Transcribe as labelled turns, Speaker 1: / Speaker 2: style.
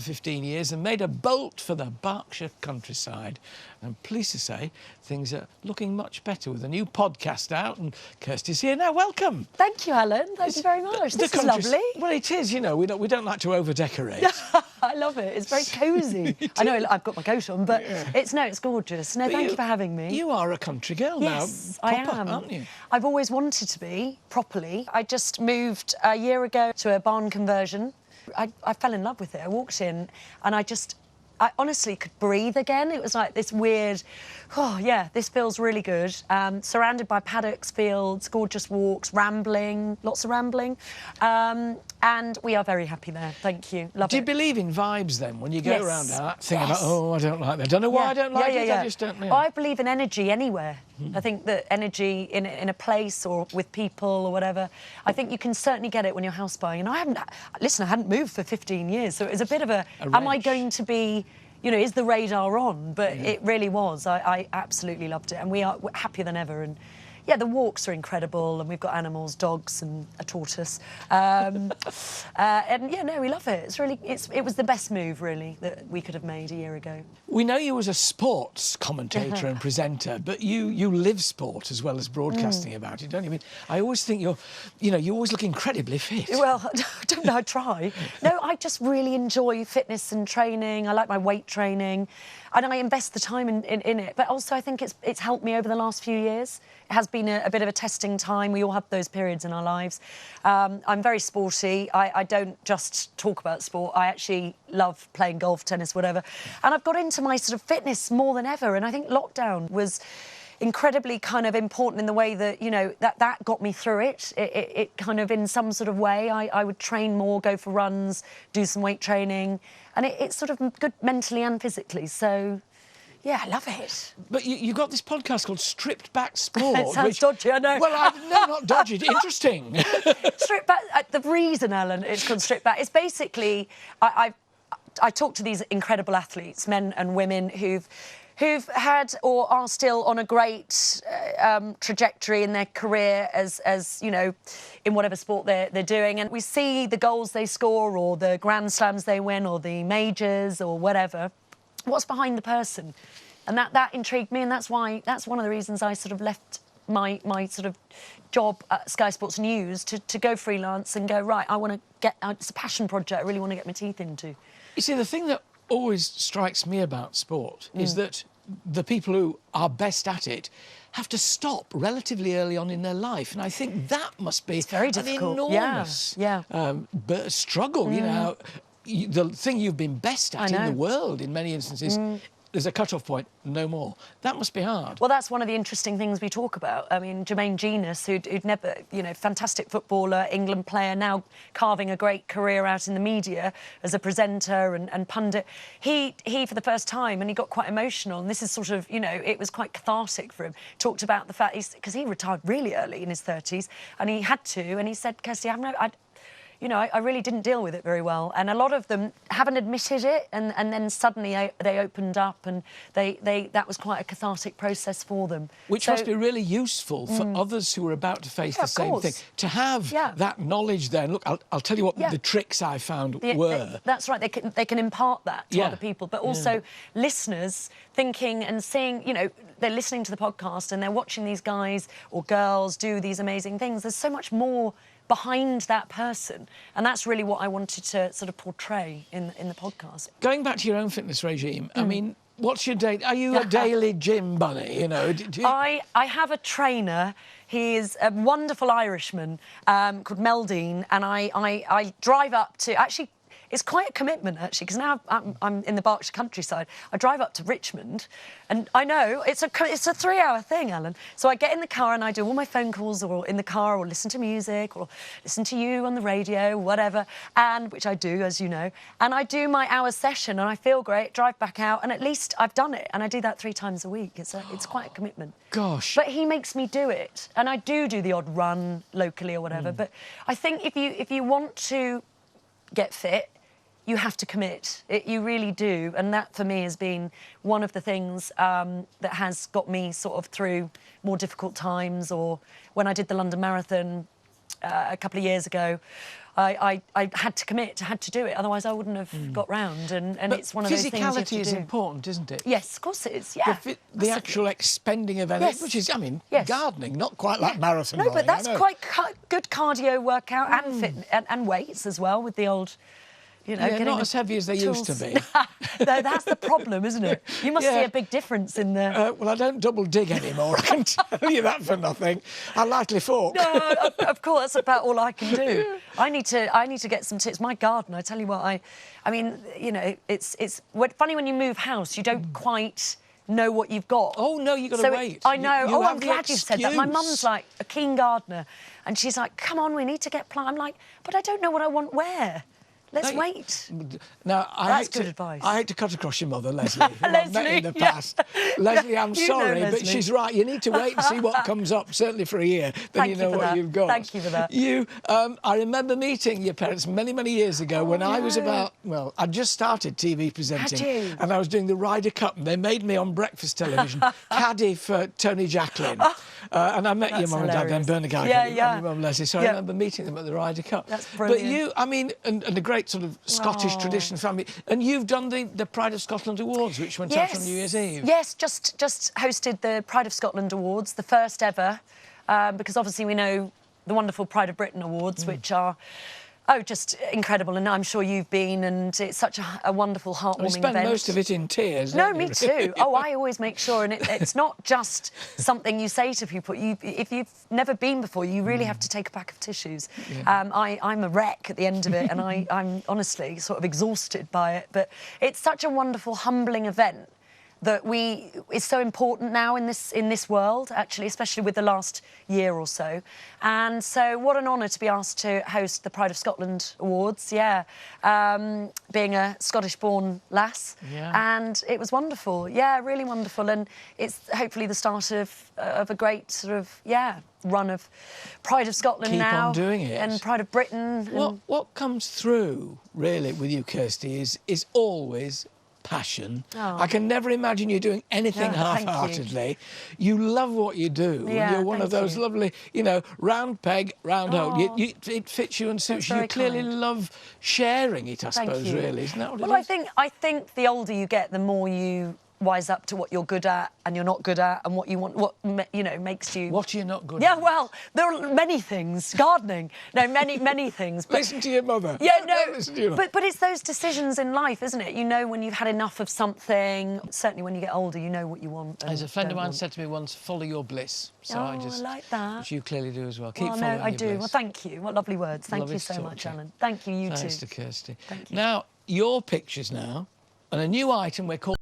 Speaker 1: 15 years and made a bolt for the Berkshire countryside. I'm pleased to say things are looking much better with a new podcast out, and Kirsty's here now. Welcome.
Speaker 2: Thank you, Alan. Thank you very much. This is lovely.
Speaker 1: Well, it is. You know, we don't like to over-decorate.
Speaker 2: I love it. It's very cosy. I know I've got my coat on, but it's gorgeous. No, thank you for having me.
Speaker 1: You are a country girl now.
Speaker 2: Yes, I am.
Speaker 1: Aren't you?
Speaker 2: I've always wanted to be, properly. I just moved a year ago to a barn conversion. I fell in love with it. I walked in and I honestly could breathe again. It was like this weird, oh yeah, this feels really good. Surrounded by paddocks, fields, gorgeous walks, rambling, lots of rambling. And we are very happy there, thank you. Love it.
Speaker 1: Do you believe in vibes then, when you go around that thing about,
Speaker 2: Yes.
Speaker 1: oh, I don't like that. I don't know why I don't like it, I just don't know.
Speaker 2: I believe in energy anywhere. I think that energy in a place or with people or whatever, I think you can certainly get it when you're house buying. And I hadn't moved for 15 years, so it was a bit of a am I going to be, you know, is the radar on? But it really was. I absolutely loved it, and we're happier than ever. And yeah, the walks are incredible, and we've got animals, dogs, and a tortoise. And yeah, no, we love it. It was the best move, really, that we could have made a year ago.
Speaker 1: We know you as a sports commentator and presenter, but you live sport as well as broadcasting about it, don't you? I mean, I always think you always look incredibly fit.
Speaker 2: Well, I don't know, I try. No, I just really enjoy fitness and training. I like my weight training, and I invest the time in it. But also, I think it's helped me over the last few years. It has been a bit of a testing time. We all have those periods in our lives. I'm very sporty. I don't just talk about sport. I actually love playing golf, tennis, whatever. And I've got into my sort of fitness more than ever. And I think lockdown was incredibly kind of important in the way that, you know, that got me through it. It kind of, in some sort of way, I would train more, go for runs, do some weight training. And it's sort of good mentally and physically. So yeah, I love it.
Speaker 1: But you got this podcast called Stripped Back Sport.
Speaker 2: It sounds dodgy, I know.
Speaker 1: Well, no, not dodgy, interesting.
Speaker 2: Stripped Back, the reason, Alan, it's called Stripped Back, it's basically, I talk to these incredible athletes, men and women, who've had or are still on a great trajectory in their career as you know, in whatever sport they're doing. And we see the goals they score or the Grand Slams they win or the majors or whatever. What's behind the person? And that intrigued me, and that's one of the reasons I sort of left my sort of job at Sky Sports News to go freelance and go, right, I want to get, it's a passion project I really want to get my teeth into.
Speaker 1: You see, the thing that always strikes me about sport is that the people who are best at it have to stop relatively early on in their life, and I think that must be
Speaker 2: very difficult.
Speaker 1: An enormous struggle. You know, the thing you've been best at in the world in many instances, there's a cut-off point, no more. That must be hard.
Speaker 2: Well, that's one of the interesting things we talk about. I mean, Jermaine Genius, who'd never, you know, fantastic footballer, England player, now carving a great career out in the media as a presenter and pundit. He for the first time, and he got quite emotional, and this is sort of, you know, it was quite cathartic for him, talked about the fact, because he retired really early in his 30s, and he had to, and he said, Kirsty, I really didn't deal with it very well, and a lot of them haven't admitted it, and then suddenly they opened up, and that was quite a cathartic process for them.
Speaker 1: Which must be really useful for others who are about to face the same thing, to have that knowledge there. And look, I'll tell you what the tricks I found were.
Speaker 2: That's right, they can impart that to other people, but also listeners thinking and seeing, you know, they're listening to the podcast and they're watching these guys or girls do these amazing things. There's so much more behind that person, and that's really what I wanted to sort of portray in the podcast.
Speaker 1: Going back to your own fitness regime, I mean, what's your day? Are you a daily gym bunny? You know,
Speaker 2: I have a trainer. He is a wonderful Irishman called Meldine, and I drive up to actually. It's quite a commitment, actually, because now I'm in the Berkshire countryside. I drive up to Richmond, and I know it's a 3-hour thing, Alan. So I get in the car and I do all my phone calls, or in the car, or listen to music, or listen to you on the radio, whatever, and which I do, as you know. And I do my hour session, and I feel great. Drive back out, and at least I've done it. And I do that 3 times a week. It's quite a commitment.
Speaker 1: Gosh.
Speaker 2: But he makes me do it, and I do the odd run locally or whatever. But I think if you want to get fit, you have to commit. You really do. And that, for me, has been one of the things that has got me sort of through more difficult times. Or when I did the London Marathon, a couple of years ago, I had to commit, I had to do it, otherwise I wouldn't have got round. And
Speaker 1: But
Speaker 2: it's one of those things you have to
Speaker 1: physicality is
Speaker 2: do.
Speaker 1: important, isn't it?
Speaker 2: Yes, of course it is. Yeah,
Speaker 1: The actual expending of energy,
Speaker 2: Yes.
Speaker 1: which is, I mean,
Speaker 2: Yes.
Speaker 1: gardening, not quite like marathon
Speaker 2: No,
Speaker 1: running.
Speaker 2: but that's
Speaker 1: I know.
Speaker 2: quite good cardio workout and fit and weights as well with the old. You know,
Speaker 1: Yeah,
Speaker 2: getting
Speaker 1: not
Speaker 2: the
Speaker 1: as heavy as they used to
Speaker 2: tools.
Speaker 1: be.
Speaker 2: No, that's the problem, isn't it? You must see
Speaker 1: Yeah.
Speaker 2: a big difference in the.
Speaker 1: Well, I don't double dig anymore, I can tell you that for nothing. I lightly fork.
Speaker 2: No, of course, that's about all I can do. I need to get some tips. My garden, I tell you what, I mean, you know, it's funny when you move house, you don't quite know what you've got.
Speaker 1: Oh, no, you've got to wait.
Speaker 2: I know.
Speaker 1: You have
Speaker 2: I'm
Speaker 1: the
Speaker 2: glad you've said that. My
Speaker 1: excuse.
Speaker 2: mum's like a keen gardener, and she's like, "Come on, we need to get plants." I'm like, "But I don't know what I want where. Let's
Speaker 1: No,
Speaker 2: wait."
Speaker 1: Now,
Speaker 2: That's good advice.
Speaker 1: I hate to cut across your mother, Leslie, who I've met in the
Speaker 2: yeah.
Speaker 1: past. Leslie, I'm
Speaker 2: You know
Speaker 1: sorry, but
Speaker 2: Leslie.
Speaker 1: she's right. You need to wait and see what comes up, certainly for a year. Then
Speaker 2: Thank
Speaker 1: you
Speaker 2: you
Speaker 1: know
Speaker 2: for
Speaker 1: what
Speaker 2: that.
Speaker 1: you've got.
Speaker 2: Thank you for that.
Speaker 1: I remember meeting your parents many, many years ago when I was
Speaker 2: no.
Speaker 1: about, well, I'd just started TV presenting.
Speaker 2: Had you?
Speaker 1: And I was doing the Ryder Cup, and they made me on breakfast television caddy for Tony Jacklin. And I met your
Speaker 2: That's
Speaker 1: mum and dad then,
Speaker 2: hilarious.
Speaker 1: Bernard Guy,
Speaker 2: Yeah,
Speaker 1: and
Speaker 2: yeah.
Speaker 1: your mum Leslie. So I
Speaker 2: Yeah.
Speaker 1: remember meeting them at the Ryder Cup.
Speaker 2: That's
Speaker 1: But
Speaker 2: brilliant.
Speaker 1: you, I mean, and a great sort of Scottish tradition family. And you've done the Pride of Scotland Awards, which went out on New Year's Eve.
Speaker 2: Yes, just hosted the Pride of Scotland Awards, the first ever, because obviously we know the wonderful Pride of Britain Awards, which are, just incredible. And I'm sure you've been, and it's such a wonderful, heartwarming
Speaker 1: We spent
Speaker 2: event.
Speaker 1: most of it in tears.
Speaker 2: No,
Speaker 1: don't
Speaker 2: me
Speaker 1: you?
Speaker 2: too. Oh, I always make sure, and it's not just something you say to people. If you've never been before, you really have to take a pack of tissues. I'm a wreck at the end of it, and I'm honestly sort of exhausted by it. But it's such a wonderful, humbling event that is so important now in this world, actually, especially with the last year or so. And so what an honour to be asked to host the Pride of Scotland Awards, being a Scottish-born lass.
Speaker 1: Yeah.
Speaker 2: And it was wonderful, really wonderful. And it's hopefully the start of a great sort of, run of Pride of Scotland
Speaker 1: Keep
Speaker 2: now.
Speaker 1: on doing it.
Speaker 2: And Pride of Britain.
Speaker 1: What comes through, really, with you, Kirsty, is always passion.
Speaker 2: Oh.
Speaker 1: I can never imagine you doing anything
Speaker 2: Yeah, thank you.
Speaker 1: half-heartedly. You love what you do.
Speaker 2: Yeah,
Speaker 1: You're one of
Speaker 2: thank
Speaker 1: those
Speaker 2: you.
Speaker 1: lovely, round peg, round hole.
Speaker 2: Oh.
Speaker 1: It fits you and suits you.
Speaker 2: very
Speaker 1: You clearly
Speaker 2: kind.
Speaker 1: love sharing it, I
Speaker 2: Thank
Speaker 1: suppose,
Speaker 2: you.
Speaker 1: really. Isn't that what
Speaker 2: Well,
Speaker 1: it is?
Speaker 2: I think the older you get, the more you wise up to what you're good at and you're not good at, and what you want, makes you.
Speaker 1: What are you not good
Speaker 2: Yeah,
Speaker 1: at?
Speaker 2: well, there are many things. Gardening, no, many things. But,
Speaker 1: Listen to your mother.
Speaker 2: yeah,
Speaker 1: Don't listen to your mother.
Speaker 2: but it's those decisions in life, isn't it? You know when you've had enough of something. Certainly, when you get older, you know what you want.
Speaker 1: As a friend of
Speaker 2: don't
Speaker 1: mine
Speaker 2: want.
Speaker 1: said to me once, follow your bliss. So
Speaker 2: I like that.
Speaker 1: Which you clearly do as well. Keep
Speaker 2: Well,
Speaker 1: following
Speaker 2: no, I
Speaker 1: your
Speaker 2: do.
Speaker 1: bliss.
Speaker 2: Well, thank you. What lovely words. Thank
Speaker 1: Lovely
Speaker 2: you
Speaker 1: to
Speaker 2: so
Speaker 1: talk
Speaker 2: much,
Speaker 1: to you.
Speaker 2: Alan. Thank you, you
Speaker 1: Thanks
Speaker 2: too.
Speaker 1: to Kirsty.
Speaker 2: Thank you.
Speaker 1: Now, your pictures now, and a new item we're calling